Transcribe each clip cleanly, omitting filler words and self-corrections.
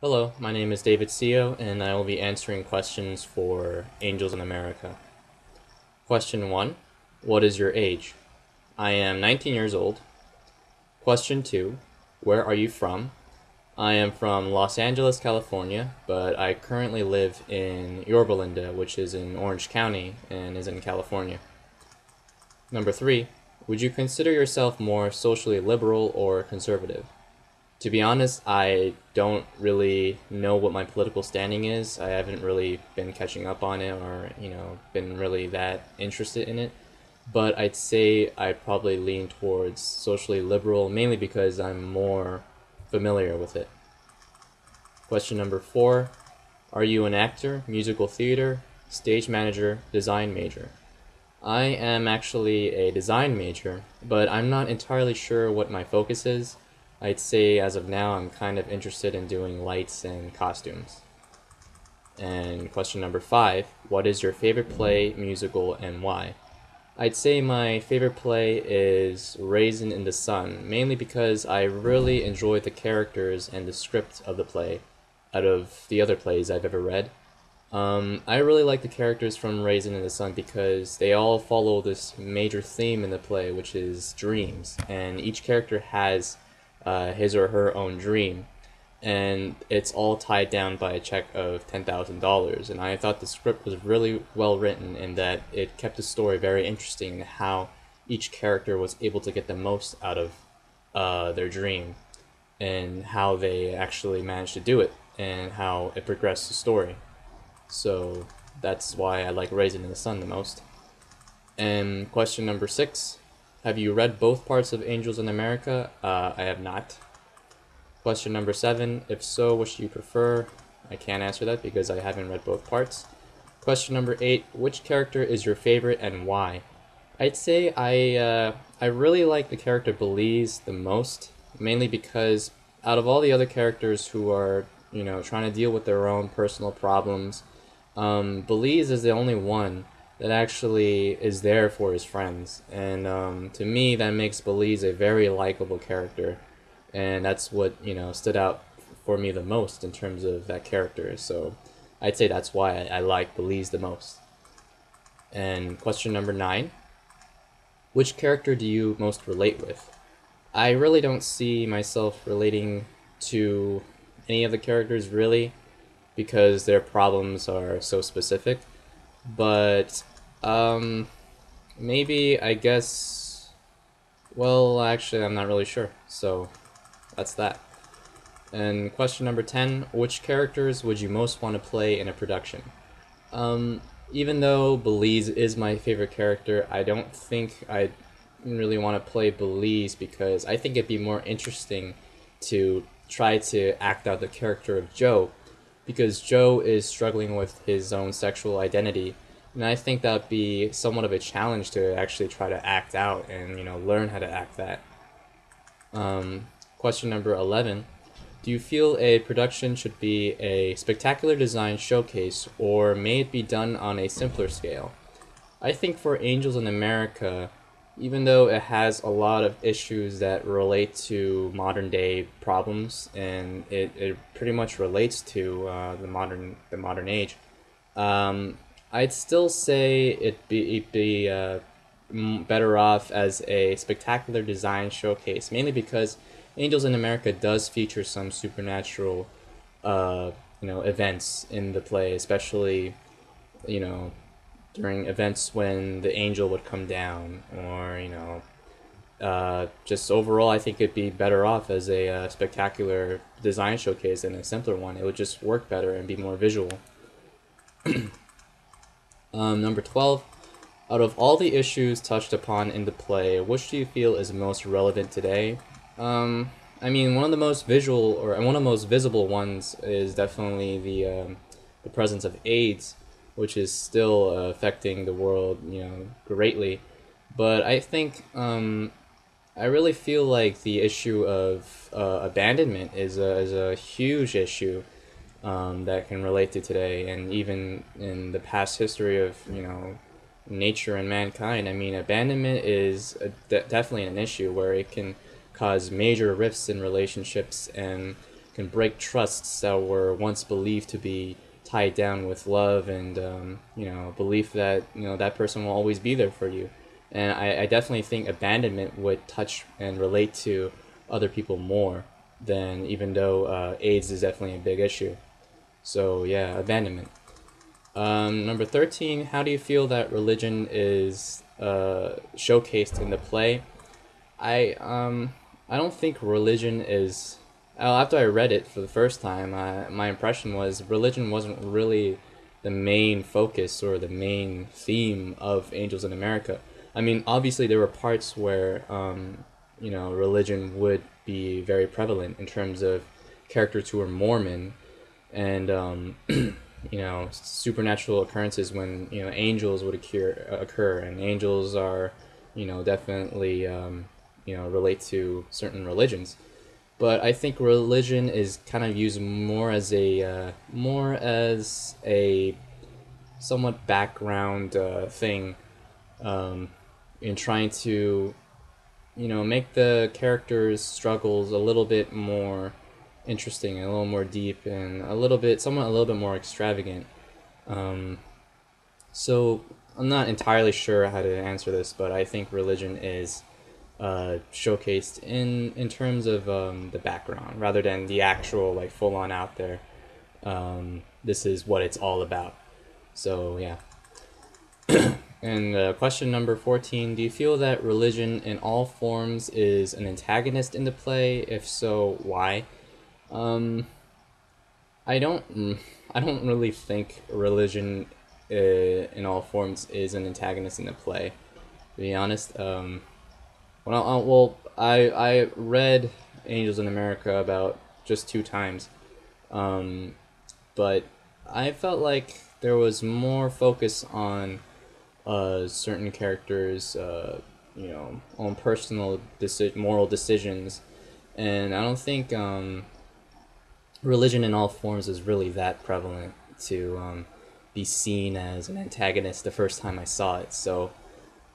Hello, my name is David Seo, and I will be answering questions for Angels in America. Question 1. What is your age? I am 19 years old. Question 2. Where are you from? I am from Los Angeles, California, but I currently live in Yorba Linda, which is in Orange County and is in California. Number 3. Would you consider yourself more socially liberal or conservative? To be honest, I don't really know what my political standing is. I haven't really been catching up on it or, been really that interested in it. But I'd say I probably lean towards socially liberal, mainly because I'm more familiar with it. Question number 4. Are you an actor, musical theater, stage manager, design major? I am actually a design major, but I'm not entirely sure what my focus is. I'd say as of now I'm kind of interested in doing lights and costumes. And question number 5, what is your favorite play, musical, and why? I'd say my favorite play is Raisin in the Sun, mainly because I really enjoyed the characters and the script of the play out of the other plays I've ever read. I really like the characters from Raisin in the Sun because they all follow this major theme in the play, which is dreams, and each character has his or her own dream, and it's all tied down by a check of $10,000. And I thought the script was really well written in that it kept the story very interesting in how each character was able to get the most out of their dream and how they actually managed to do it and how it progressed the story. So that's why I like Raisin in the Sun the most. And question number 6. Have you read both parts of Angels in America? I have not. Question number 7. If so, which do you prefer? I can't answer that because I haven't read both parts. Question number 8. Which character is your favorite and why? I'd say I really like the character Belize the most, mainly because out of all the other characters who are, trying to deal with their own personal problems, Belize is the only one that actually is there for his friends. And to me, that makes Belize a very likable character. And that's what, stood out for me the most in terms of that character. So I'd say that's why I like Belize the most. And question number 9. Which character do you most relate with? I really don't see myself relating to any of the characters, really, because their problems are so specific. But maybe, I guess, well, actually, I'm not really sure. So that's that. And question number 10, which characters would you most want to play in a production? Even though Belize is my favorite character, I don't think I really want to play Belize because I think it'd be more interesting to try to act out the character of Joe, because Joe is struggling with his own sexual identity, and I think that'd be somewhat of a challenge to actually try to act out and learn how to act that. Question number 11. Do you feel a production should be a spectacular design showcase, or may it be done on a simpler scale? I think for Angels in America, even though it has a lot of issues that relate to modern day problems, and it pretty much relates to the modern age, I'd still say it'd be better off as a spectacular design showcase, mainly because Angels in America does feature some supernatural, events in the play, especially, you know, during events when the angel would come down, or just overall, I think it'd be better off as a spectacular design showcase than a simpler one. It would just work better and be more visual. Number 12. Out of all the issues touched upon in the play, which do you feel is most relevant today? I mean, one of the most visual, or one of the most visible ones is definitely the presence of AIDS, which is still affecting the world, greatly. But I think I really feel like the issue of abandonment is a huge issue that can relate to today, and even in the past history of nature and mankind. I mean, abandonment is definitely an issue where it can cause major rifts in relationships, and can break trusts that were once believed to be tied down with love and belief that that person will always be there for you. And I definitely think abandonment would touch and relate to other people more than, even though AIDS is definitely a big issue. So yeah, abandonment. Number 13, how do you feel that religion is showcased in the play? I don't think religion is. After I read it for the first time, my impression was religion wasn't really the main focus or the main theme of Angels in America. I mean, obviously there were parts where religion would be very prevalent in terms of characters who were Mormon and supernatural occurrences when angels would occur, and angels are definitely relate to certain religions. But I think religion is kind of used more as a somewhat background thing in trying to make the characters' struggles a little bit more interesting and a little more deep and a little bit more extravagant. So I'm not entirely sure how to answer this, but I think religion is showcased in terms of the background rather than the actual like full on out there. This is what it's all about. So yeah. And question number 14, do you feel that religion in all forms is an antagonist in the play? If so, why? I don't I don't really think religion in all forms is an antagonist in the play, to be honest. I read Angels in America about just 2 times, but I felt like there was more focus on certain characters, own personal moral decisions, and I don't think religion in all forms is really that prevalent to be seen as an antagonist the first time I saw it. So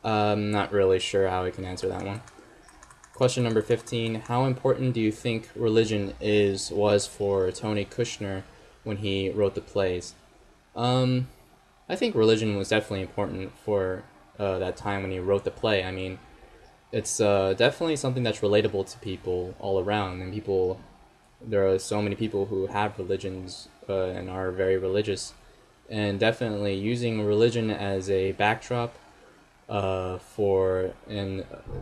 I'm not really sure how I can answer that one. Question number 15, how important do you think religion was for Tony Kushner when he wrote the plays? I think religion was definitely important for that time when he wrote the play. I mean, it's definitely something that's relatable to people all around, and there are so many people who have religions and are very religious, and definitely using religion as a backdrop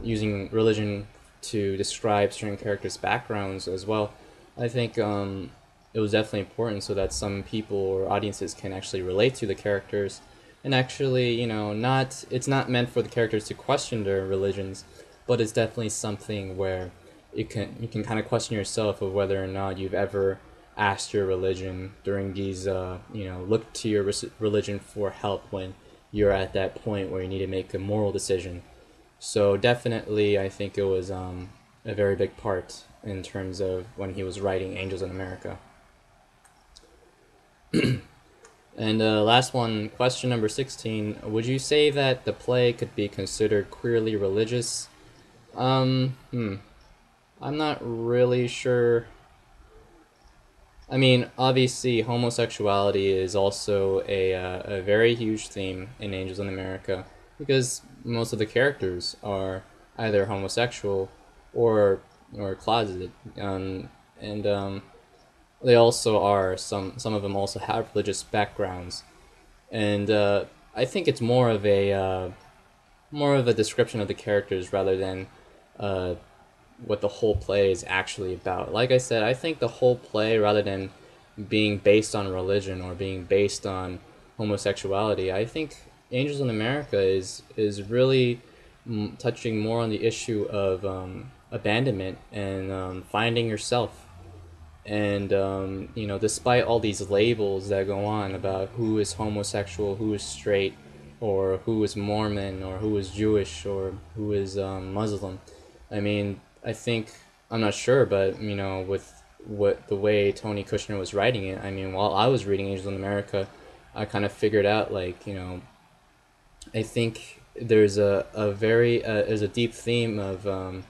using religion to describe certain characters' backgrounds as well. I think it was definitely important so that some people or audiences can actually relate to the characters, and actually, it's not meant for the characters to question their religions, but it's definitely something where you can kind of question yourself of whether or not you've ever asked your religion during these look to your religion for help when you're at that point where you need to make a moral decision. So definitely I think it was a very big part in terms of when he was writing Angels in America. And last one, question number 16, would you say that the play could be considered queerly religious? I'm not really sure. I mean, obviously, homosexuality is also a very huge theme in Angels in America because most of the characters are either homosexual or closeted, and they also are some of them also have religious backgrounds, and I think it's more of a description of the characters rather than what the whole play is actually about. Like I said, I think the whole play, rather than being based on religion or being based on homosexuality, I think Angels in America is really touching more on the issue of abandonment and finding yourself. And despite all these labels that go on about who is homosexual, who is straight, or who is Mormon, or who is Jewish, or who is Muslim, I mean, I think, I'm not sure, but with the way Tony Kushner was writing it, I mean, while I was reading Angels in America, I kind of figured out, like, I think there's a deep theme of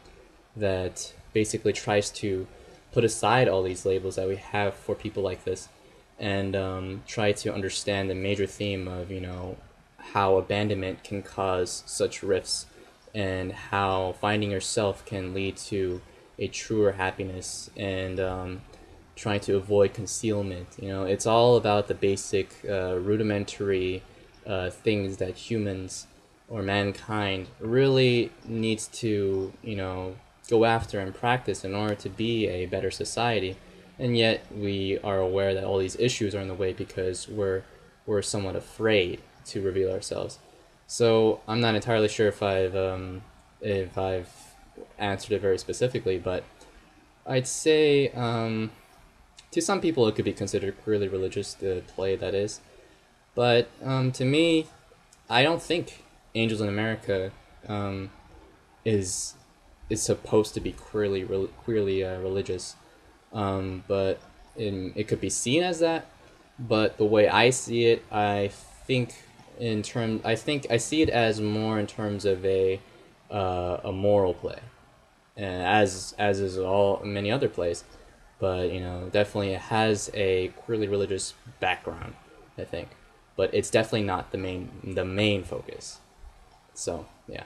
that basically tries to put aside all these labels that we have for people like this, and try to understand the major theme of, you know, how abandonment can cause such rifts, and how finding yourself can lead to a truer happiness, and trying to avoid concealment. You know, it's all about the basic rudimentary things that humans or mankind really needs to, you know, go after and practice in order to be a better society. And yet we are aware that all these issues are in the way because we're somewhat afraid to reveal ourselves. So I'm not entirely sure if I've answered it very specifically, but I'd say to some people it could be considered really religious, the play that is. But to me, I don't think Angels in America um, is is supposed to be queerly religious, but it could be seen as that. But the way I see it, think I think I see it as more in terms of a moral play, and as is all many other plays. But you know, definitely it has a queerly religious background, I think, but it's definitely not the main focus. So yeah.